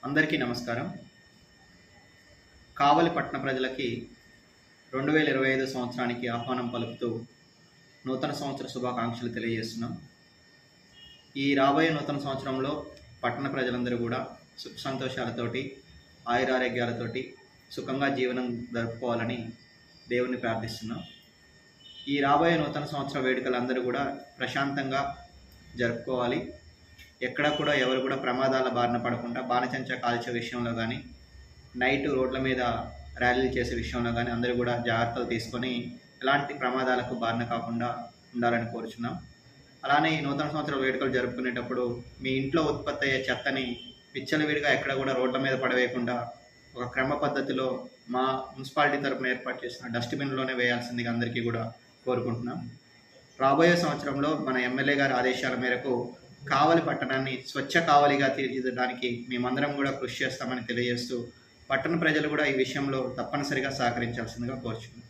అందరికీ నమస్కారం. కావలి పట్టణ ప్రజలకి 2025 సంవత్సరానికి ఆహ్వానం పలుకుతూ నూతన సంవత్సర శుభాకాంక్షలు తెలియజేస్తున్నాం. ఈ రాబోయే నూతన సంవత్సరంలో పట్టణ ప్రజలందరూ కూడా సుఖ సంతోషాలతోటి, ఆయురారోగ్యాలతోటి సుఖంగా జీవనం జరుపుకోవాలని దేవుణ్ణి ప్రార్థిస్తున్నాం. ఈ రాబోయే నూతన సంవత్సర వేడుకలు అందరూ కూడా ప్రశాంతంగా జరుపుకోవాలి. ఎక్కడ కూడా ఎవరు కూడా ప్రమాదాల బారిన పడకుండా బాణసంచా కాల్చే విషయంలో కానీ, నైట్ రోడ్ల మీద ర్యాలీలు చేసే విషయంలో కానీ అందరూ కూడా జాగ్రత్తలు తీసుకొని ఎలాంటి ప్రమాదాలకు బారిన కాకుండా ఉండాలని కోరుచున్నాం. అలానే ఈ నూతన సంవత్సర వేడుకలు జరుపుకునేటప్పుడు మీ ఇంట్లో ఉత్పత్తి అయ్యే చెత్తని విచ్చలవిడిగా ఎక్కడ కూడా రోడ్ల మీద పడవేయకుండా ఒక క్రమ పద్ధతిలో మా మున్సిపాలిటీ తరపున ఏర్పాటు చేసిన డస్ట్బిన్లోనే వేయాల్సిందిగా అందరికీ కూడా కోరుకుంటున్నాం. రాబోయే సంవత్సరంలో మన ఎమ్మెల్యే గారి ఆదేశాల మేరకు కావలి పట్టణాన్ని స్వచ్ఛ కావలిగా తీర్చిదిద్దడానికి మేమందరం కూడా కృషి చేస్తామని తెలియజేస్తూ పట్టణ ప్రజలు కూడా ఈ విషయంలో తప్పనిసరిగా సహకరించాల్సిందిగా కోరుచున్నాం.